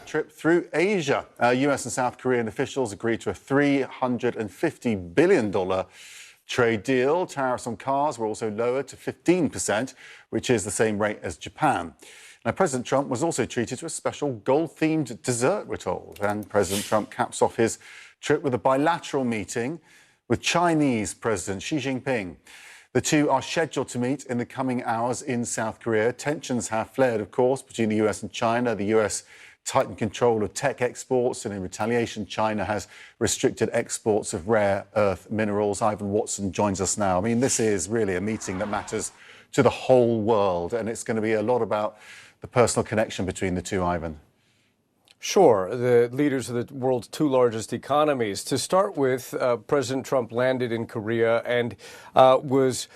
trip through Asia. US and South Korean officials agreed to a $350 billion trade deal. Tariffs on cars were also lowered to 15%, which is the same rate as Japan. Now, President Trump was also treated to a special gold-themed dessert, we're told. And President Trump caps off his trip with a bilateral meeting with Chinese President Xi Jinping. The two are scheduled to meet in the coming hours in South Korea. Tensions have flared, of course, between the US and China. The US tightened control of tech exports, and in retaliation, China has restricted exports of rare earth minerals. Ivan Watson joins us now. I mean, this is really a meeting that matters to the whole world, and it's going to be a lot about the personal connection between the two, Ivan. Sure, the leaders of the world's two largest economies. To start with, President Trump landed in Korea and was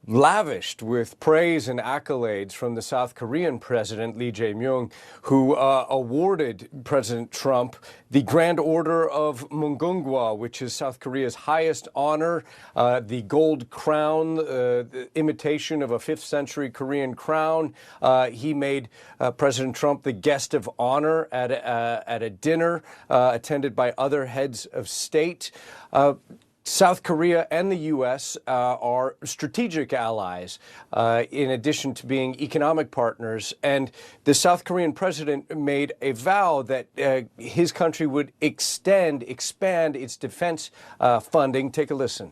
lavished with praise and accolades from the South Korean president, Lee Jae-myung, who awarded President Trump the Grand Order of Mungunghwa, which is South Korea's highest honor, the gold crown, the imitation of a 5th century Korean crown. He made President Trump the guest of honor at a dinner attended by other heads of state. South Korea and the U.S. Are strategic allies, in addition to being economic partners. And the South Korean president made a vow that his country would expand its defense funding. Take a listen.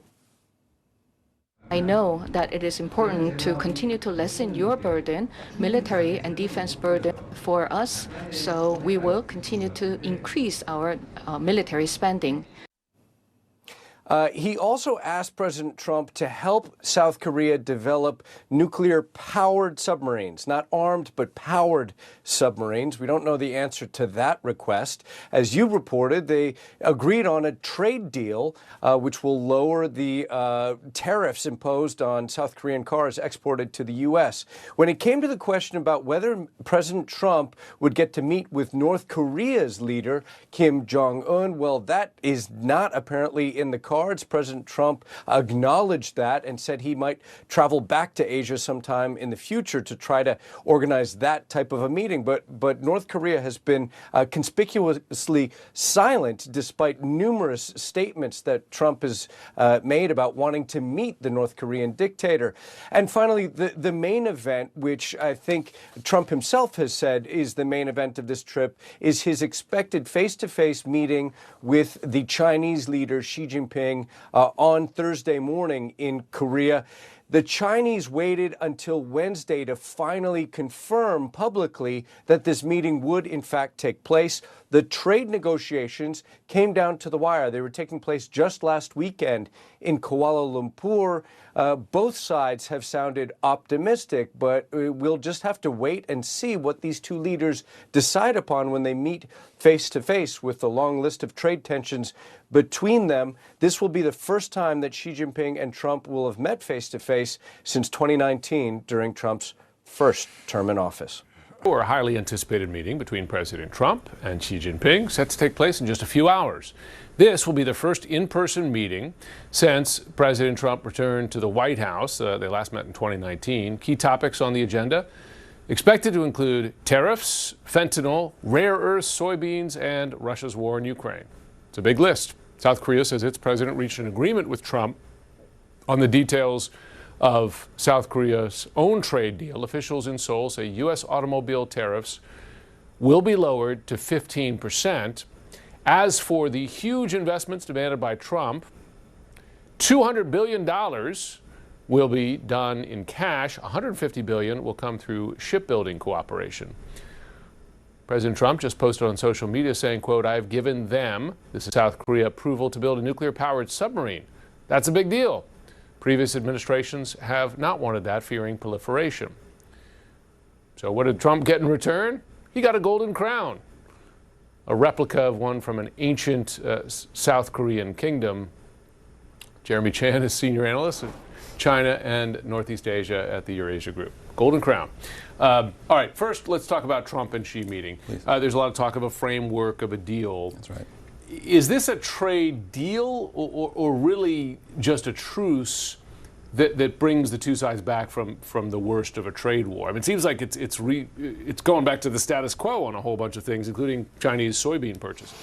I know that it is important to continue to lessen your burden, military and defense burden for us, so we will continue to increase our military spending. He also asked President Trump to help South Korea develop nuclear-powered submarines, not armed, but powered submarines. We don't know the answer to that request. As you reported, they agreed on a trade deal which will lower the tariffs imposed on South Korean cars exported to the U.S. When it came to the question about whether President Trump would get to meet with North Korea's leader, Kim Jong-un, well, that is not apparently in the cards. President Trump acknowledged that and said he might travel back to Asia sometime in the future to try to organize that type of a meeting. But North Korea has been conspicuously silent despite numerous statements that Trump has made about wanting to meet the North Korean dictator. And finally, the main event, which I think Trump himself has said is the main event of this trip, is his expected face-to-face meeting with the Chinese leader Xi Jinping on Thursday morning in Korea. The Chinese waited until Wednesday to finally confirm publicly that this meeting would, in fact, take place. The trade negotiations came down to the wire. They were taking place just last weekend in Kuala Lumpur. Both sides have sounded optimistic, but we'll just have to wait and see what these two leaders decide upon when they meet face-to-face with the long list of trade tensions between them. This will be the first time that Xi Jinping and Trump will have met face-to-face since 2019 during Trump's first term in office. A highly anticipated meeting between President Trump and Xi Jinping set to take place in just a few hours. This will be the first in-person meeting since President Trump returned to the White House. They last met in 2019. Key topics on the agenda expected to include tariffs, fentanyl, rare earths, soybeans, and Russia's war in Ukraine. It's a big list. South Korea says its president reached an agreement with Trump on the details of South Korea's own trade deal. Officials in Seoul say U.S. automobile tariffs will be lowered to 15%. As for the huge investments demanded by Trump, $200 billion will be done in cash. $150 billion will come through shipbuilding cooperation. President Trump just posted on social media saying, quote, "I've given them," this is South Korea, "approval to build a nuclear-powered submarine. That's a big deal. Previous administrations have not wanted that, fearing proliferation." So what did Trump get in return? He got a golden crown, a replica of one from an ancient South Korean kingdom. Jeremy Chan is senior analyst at China and Northeast Asia at the Eurasia Group. Golden crown. All right, first let's talk about Trump and Xi meeting. There's a lot of talk of a framework of a deal. That's right. Is this a trade deal or really just a truce that brings the two sides back from the worst of a trade war? I mean, it seems like it's going back to the status quo on a whole bunch of things, including Chinese soybean purchases.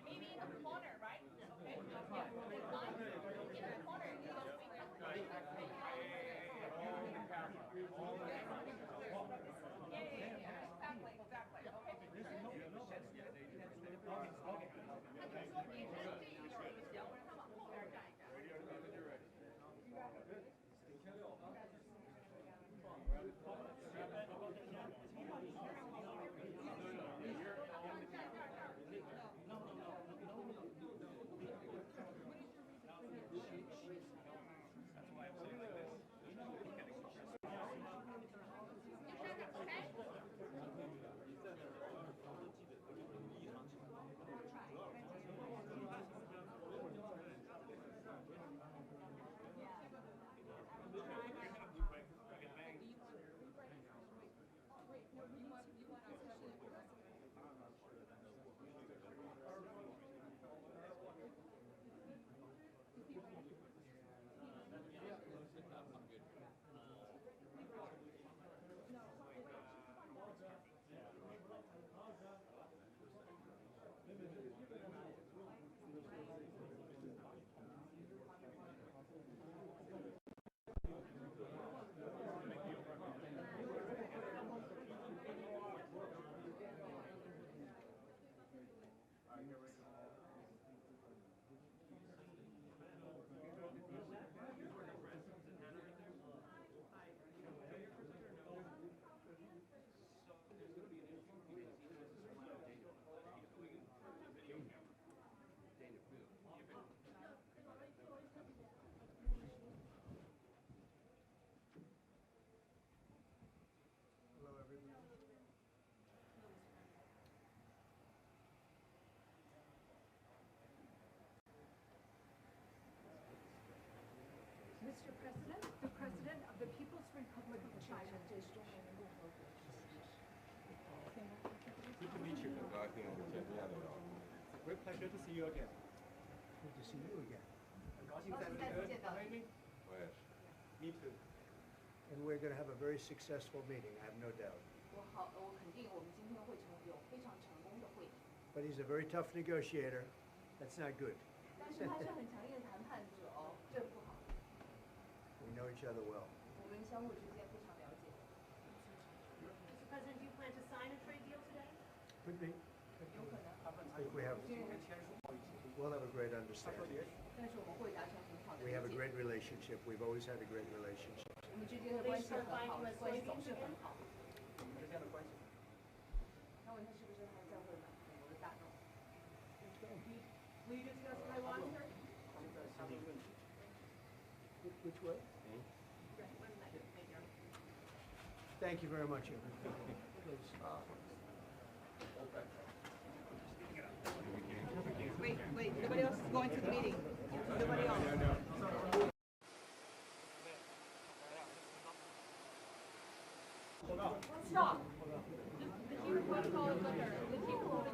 Maybe in the corner, right? Okay. In the corner, you don't speak that way. Exactly. Okay. 他就说别站这一溜就行，我让他往后边站一站。Hello, everyone. Mr. President, the President of the People's Republic of China. Good to meet you. Great pleasure to see you again. Good to see you again. Me too. And we're going to have a very successful meeting, I have no doubt. 我肯定我们今天会有非常成功的会议。 But he's a very tough negotiator. That's not good. 但是他是很强硬的谈判者哦，这不好。 We know each other well. 我们相互之间非常了解。Mr. President, do you plan to sign a trade deal today? Could be. 有可能。 I think we'll have a great understanding. 但是我们会达成很好的 We 理 have a 解。 great relationship. We've always had a great relationship. 我们之间的关系很好，关系总是很好。那问他是不是还在问美国的大众？ you discuss Taiwan, sir? Which way? Thank you very much, everyone. Wait, nobody else is going to the meeting. Nobody else. Stop. The chief protocol is under. The chief protocol.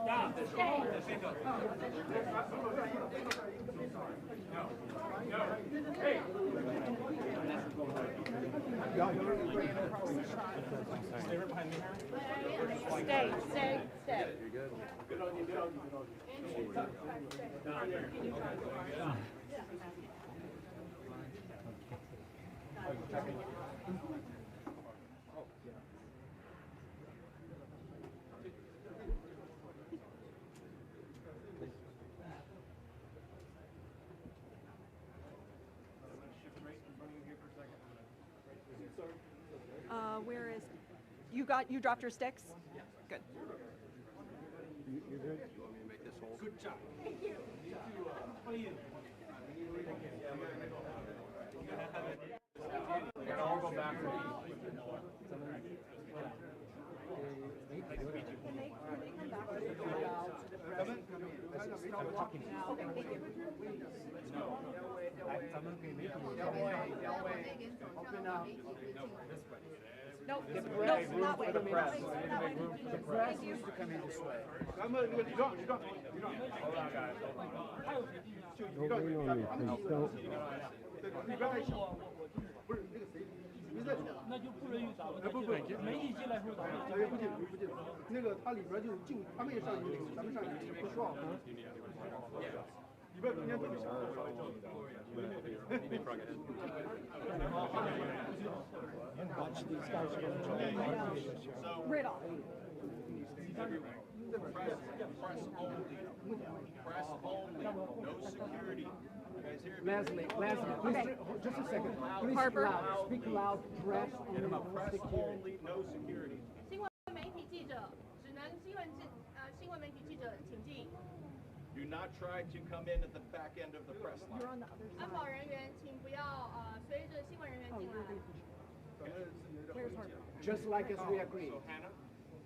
No, stay. Stay. Where is you dropped your sticks? Yeah. Good. You're good? You want me to make this hold? Good job. Thank you. I'll go back to No, not way. The press used to come in this way. You don't. Hold on, guys. Don't lean on me, please. Don't. 那就不允许打了。不，没一进来时候打。不进。那个它里边就他们也上瘾，咱们上瘾不需要。里边中间都是小的。Watch these guys are going to try and fight this. Right off. Press only. No security. Leslie, please, just a second. Please Harper. speak loud, press only, no security. Only, no security. 新闻媒体记者只能新闻媒体记者请进。 Do not try to come in at the back end of the press line. 安保人员请不要随着新闻人员进来。 Just like as we agreed. So Hannah,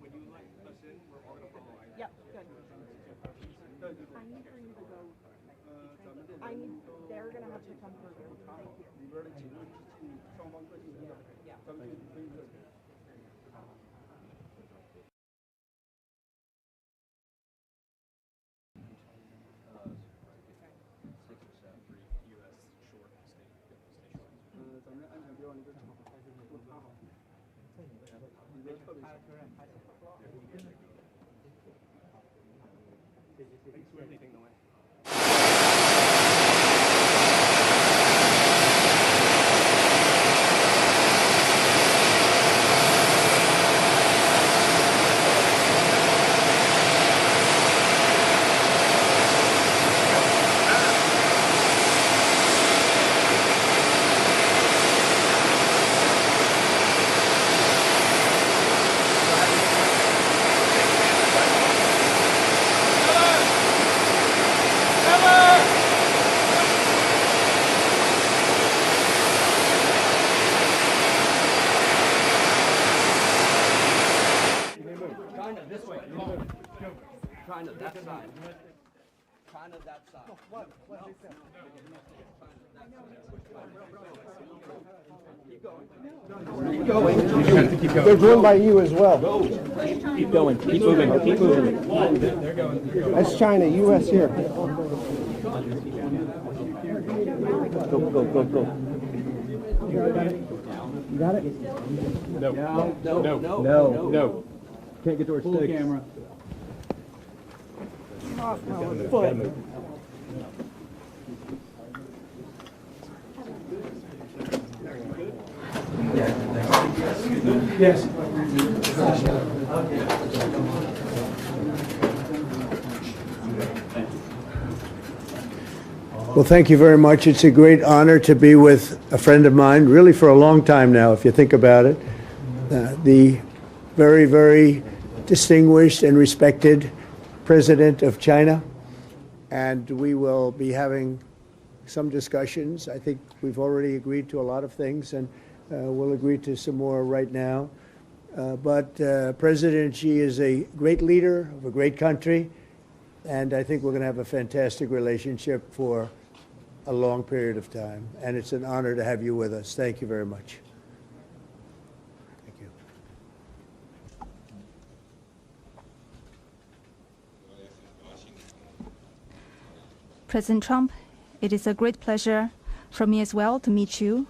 when you let us in, we're all going to follow. Yep, good. I need for you to go. They're gonna have to come further. Thank you. 里边的几个双方各进行的，咱们可以。咱们安全标那个厂还是没有插好，里边特别小。Thanks for everything, Noah. China, that side. China, that side. What they said? Keep going. They're driven by you as well. Keep going. Keep moving. Keep moving. They're going. That's China, U.S. here. Go. You got it? No. Can't get to our sticks. Camera. Off my foot. Yes. Well, thank you very much. It's a great honor to be with a friend of mine, really for a long time now, if you think about it. the very, very distinguished and respected President of China, and we will be having some discussions. I think we've already agreed to a lot of things, and we'll agree to some more right now. But President Xi is a great leader of a great country, and I think we're going to have a fantastic relationship for a long period of time. And it's an honor to have you with us. Thank you very much. Thank you. President Trump, it is a great pleasure for me as well to meet you.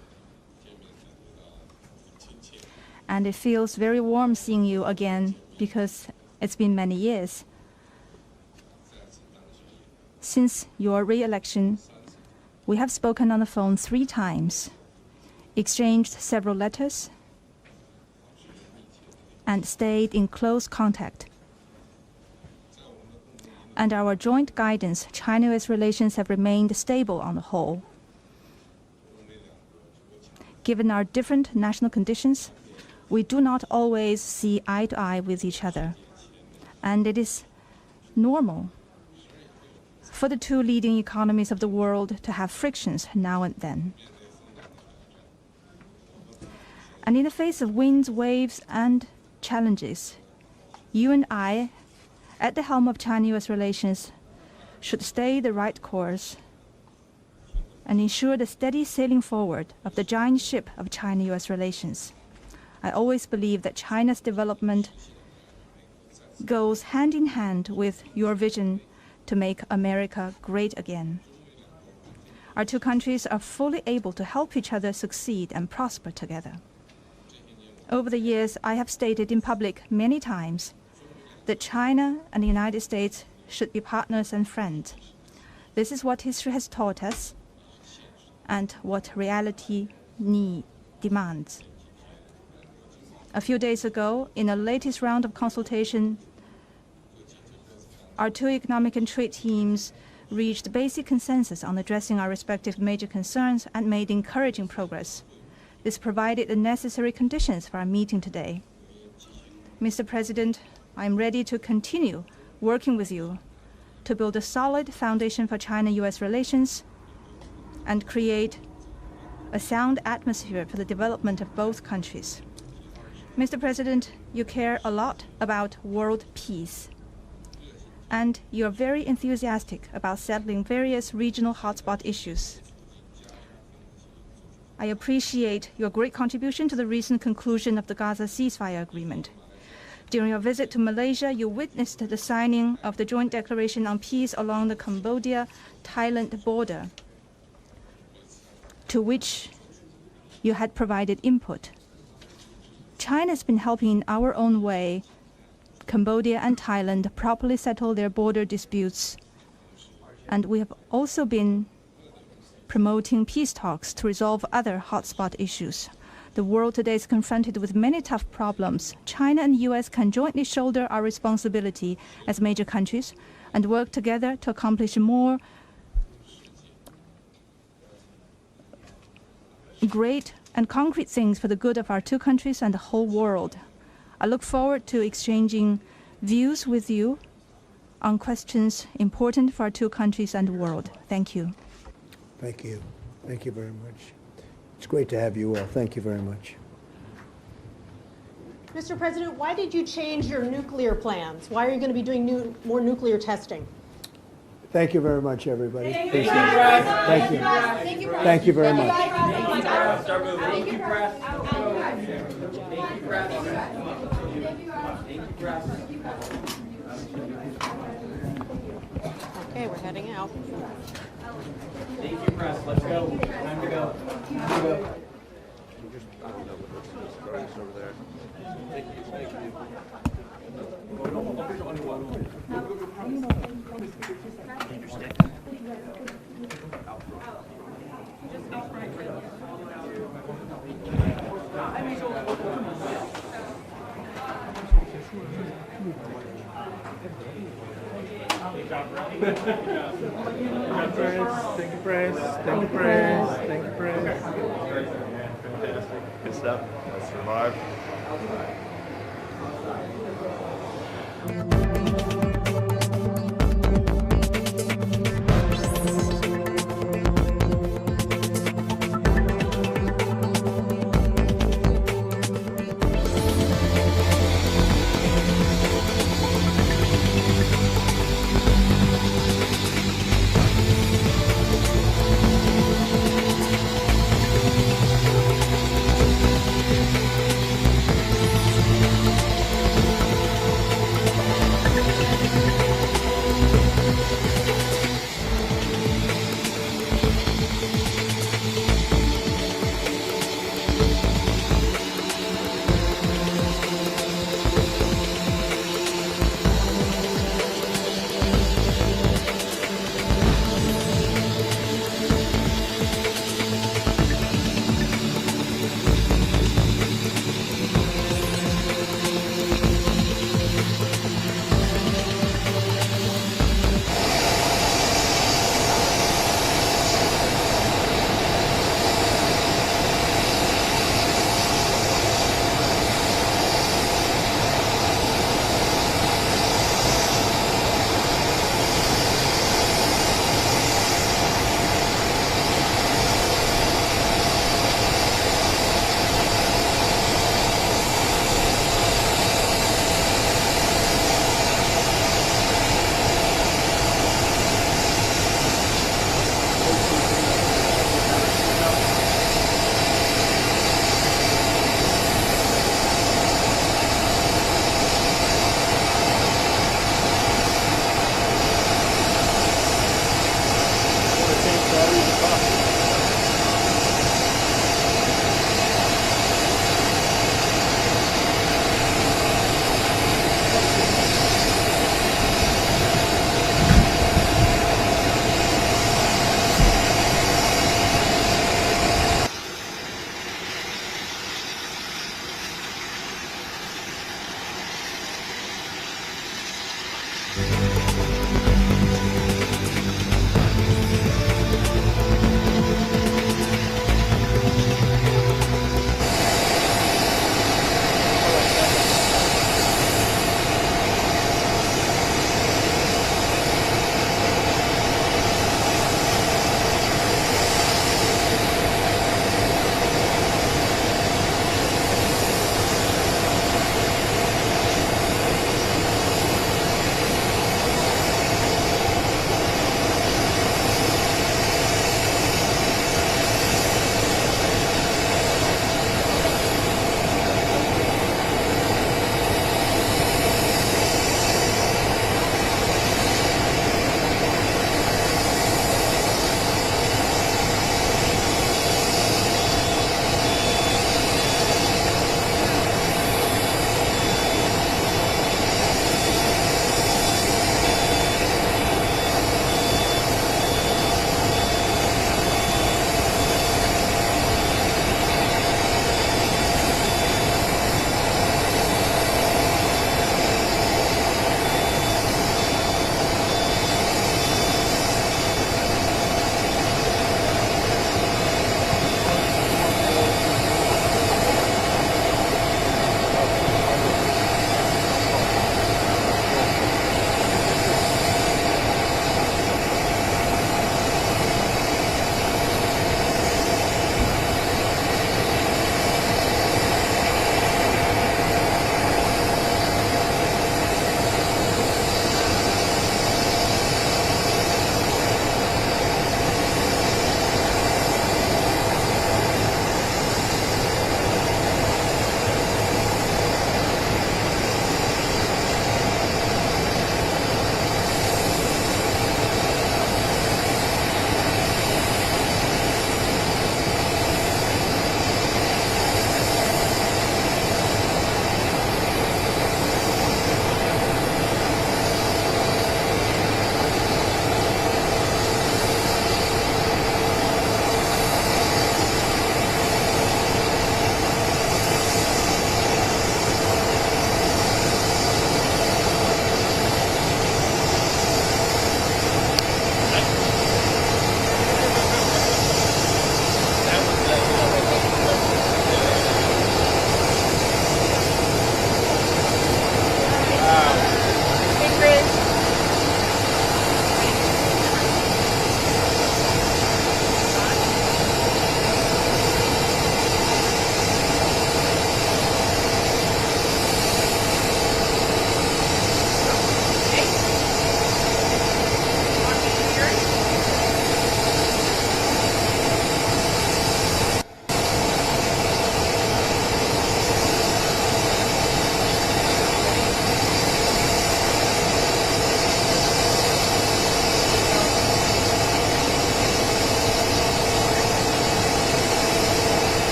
And it feels very warm seeing you again because it's been many years. Since your re-election, we have spoken on the phone 3 times, exchanged several letters, and stayed in close contact. And our joint guidance, China-US relations have remained stable on the whole. Given our different national conditions, we do not always see eye to eye with each other. And it is normal for the 2 leading economies of the world to have frictions now and then. And in the face of winds, waves, and challenges, you and I, at the helm of China-US relations, should stay the right course and ensure the steady sailing forward of the giant ship of China-US relations. I always believe that China's development goes hand in hand with your vision to make America great again. Our 2 countries are fully able to help each other succeed and prosper together. Over the years, I have stated in public many times that China and the United States should be partners and friends. This is what history has taught us and what reality demands. A few days ago, in the latest round of consultation, our 2 economic and trade teams reached basic consensus on addressing our respective major concerns and made encouraging progress. This provided the necessary conditions for our meeting today. Mr. President, I am ready to continue working with you to build a solid foundation for China-US relations and create a sound atmosphere for the development of both countries. Mr. President, you care a lot about world peace, and you are very enthusiastic about settling various regional hotspot issues. I appreciate your great contribution to the recent conclusion of the Gaza ceasefire agreement. During your visit to Malaysia, you witnessed the signing of the Joint Declaration on Peace along the Cambodia-Thailand border, to which you had provided input. China has been helping in our own way Cambodia and Thailand properly settle their border disputes. And we have also been promoting peace talks to resolve other hotspot issues. The world today is confronted with many tough problems. China and the US can jointly shoulder our responsibility as major countries and work together to accomplish more great and concrete things for the good of our 2 countries and the whole world. I look forward to exchanging views with you on questions important for our 2 countries and the world. Thank you. Thank you. Thank you very much. It's great to have you all. Thank you very much. Mr. President, why did you change your nuclear plans? Why are you going to be doing more nuclear testing? Thank you very much, everybody. Thank you. Thank you. Thank you very much. Okay, we're heading out. Thank you, press. Let's go. Time to go. Time to go. Over there. Thank you. Thank you. Thank you, press. Thank you, press. Thank you, press. Fantastic. Good stuff. Let's survive.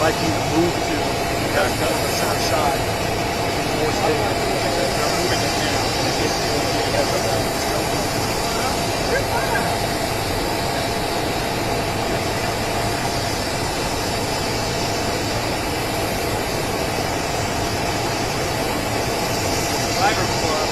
might be the move to the south side. More statements. They're moving it now. Driver Club.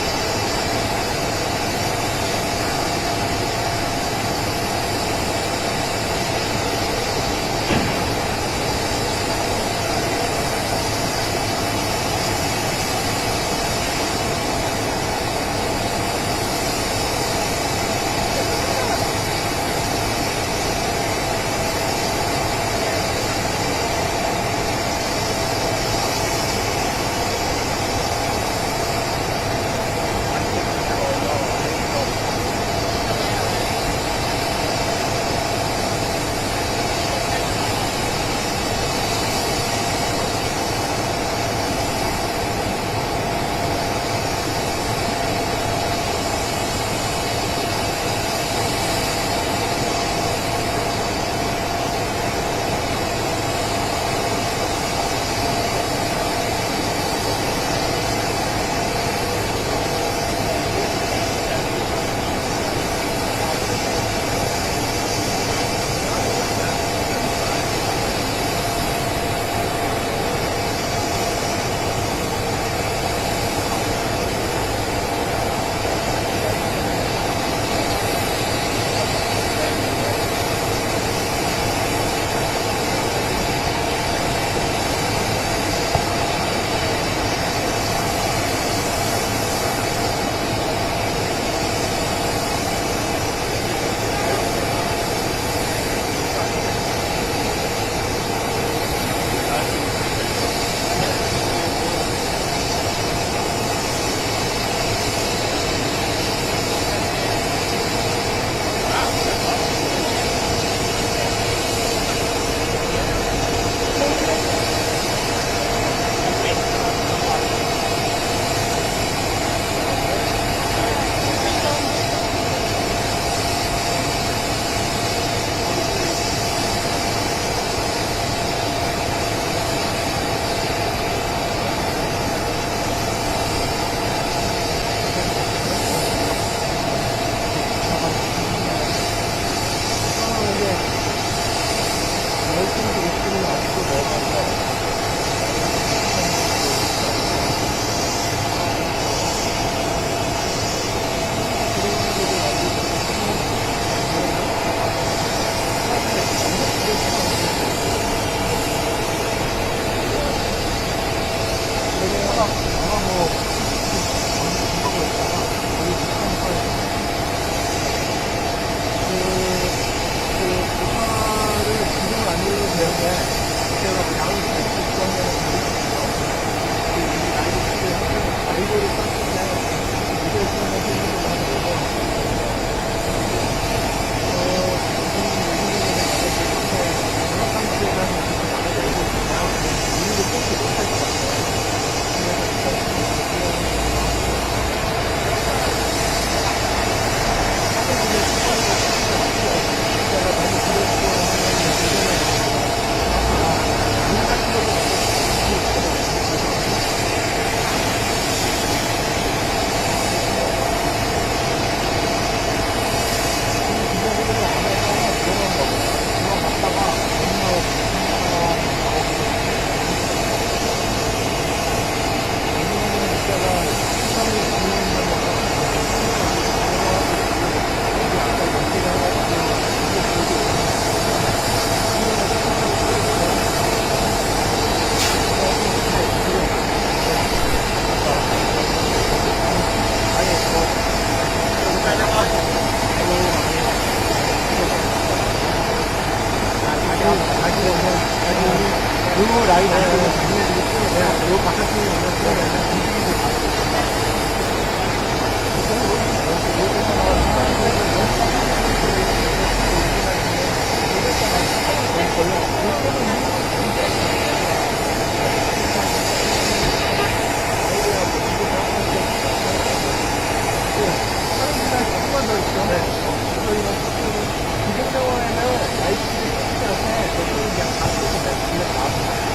기존병원에는 날씨를 챙겨서 저쪽은 그냥 가스도 몇 시에 가고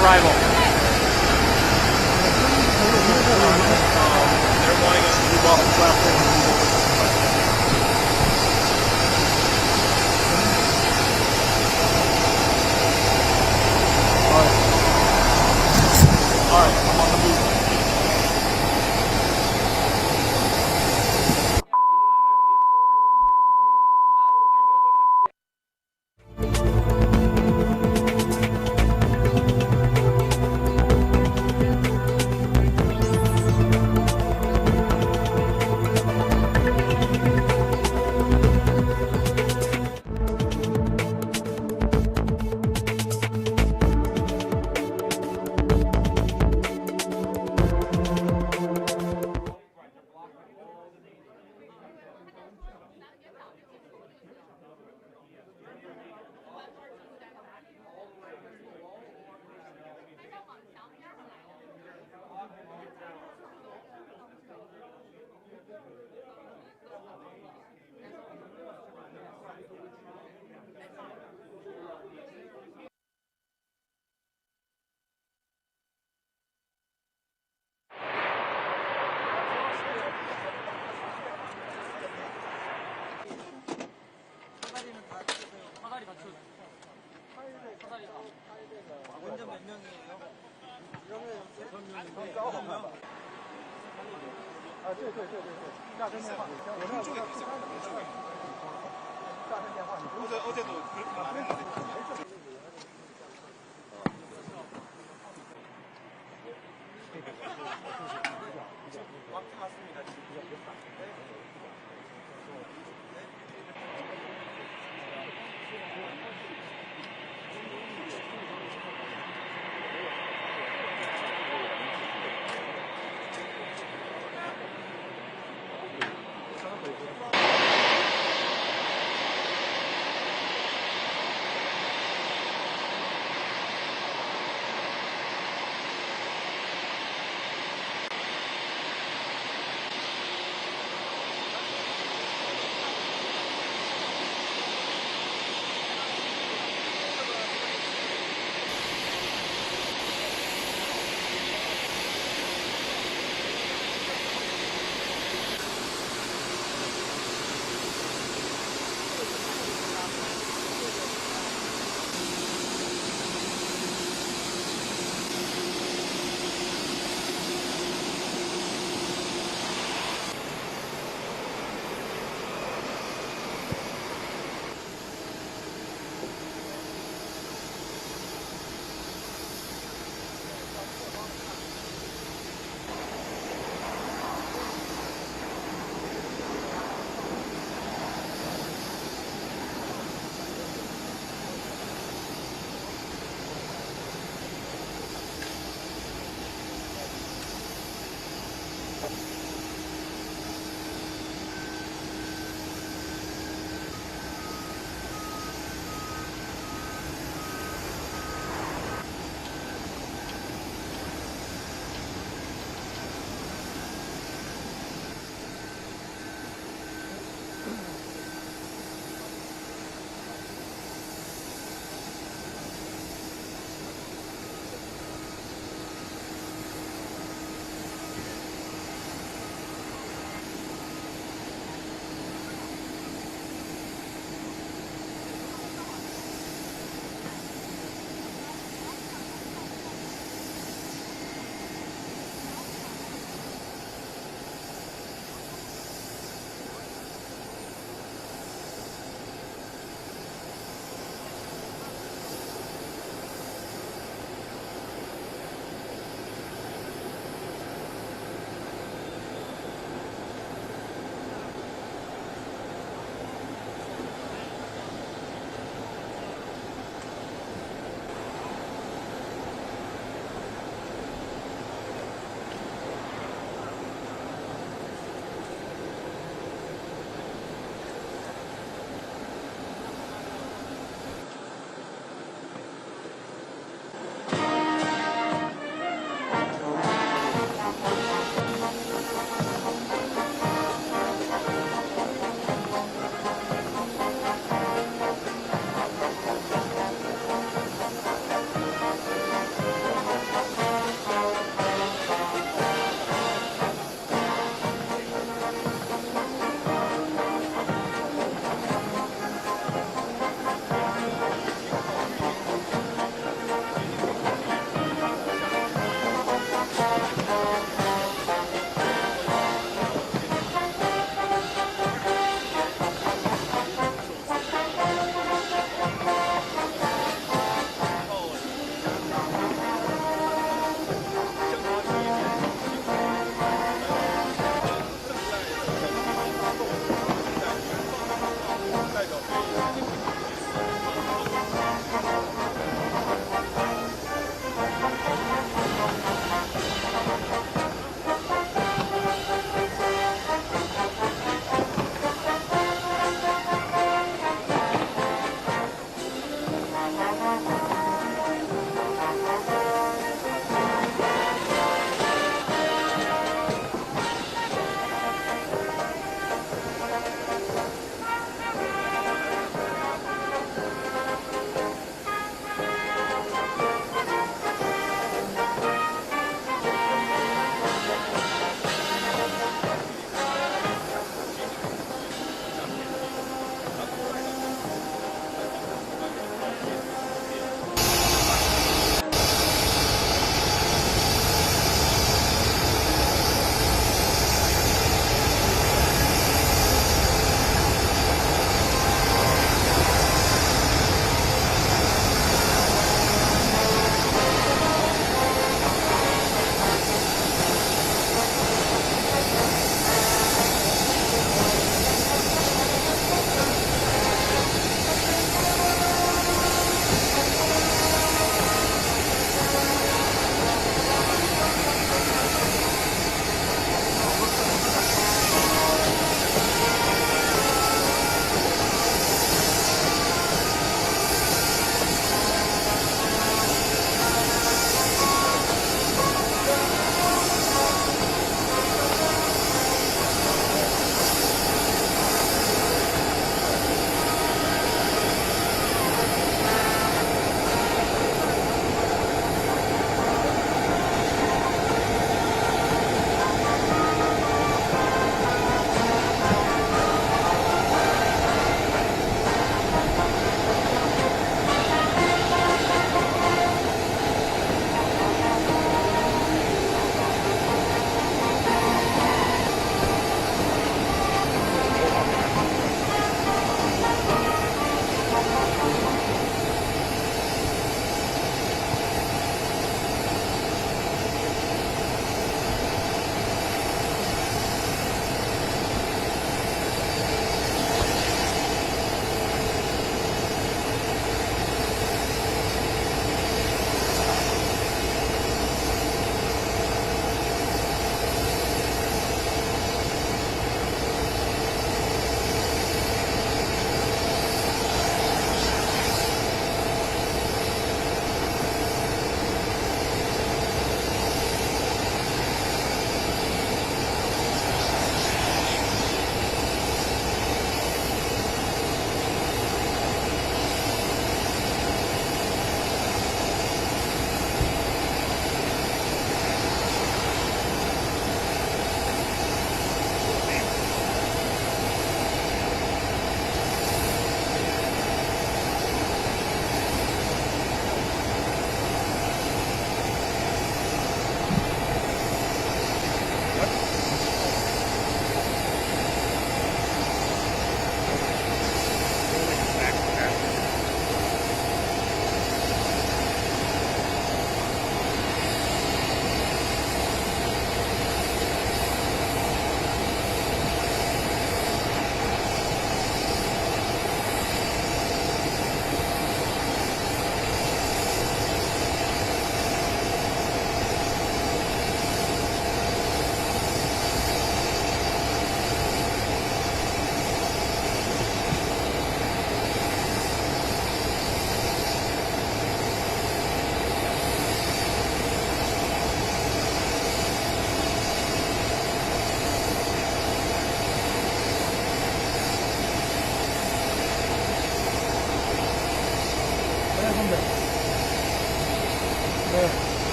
arrival. They're wanting us to move off the platform. All right, I'm on the move.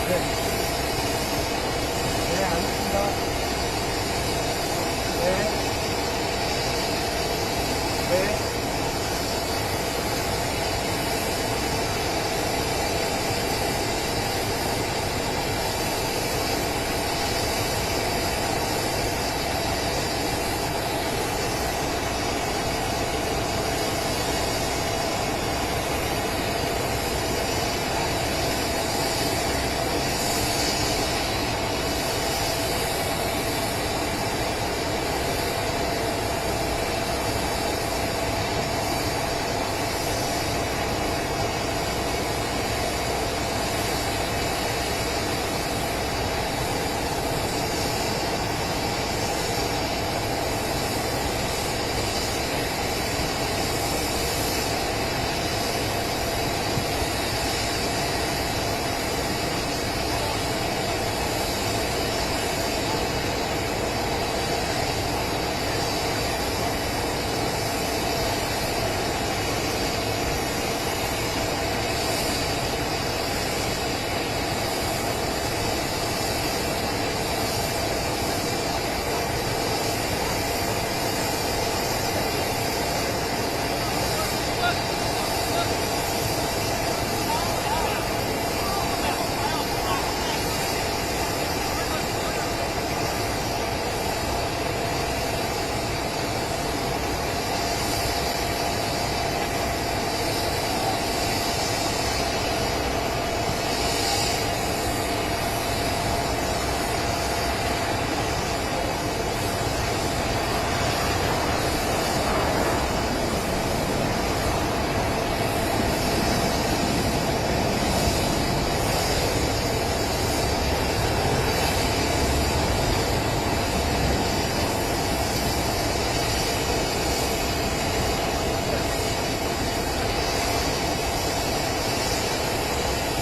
对，这样，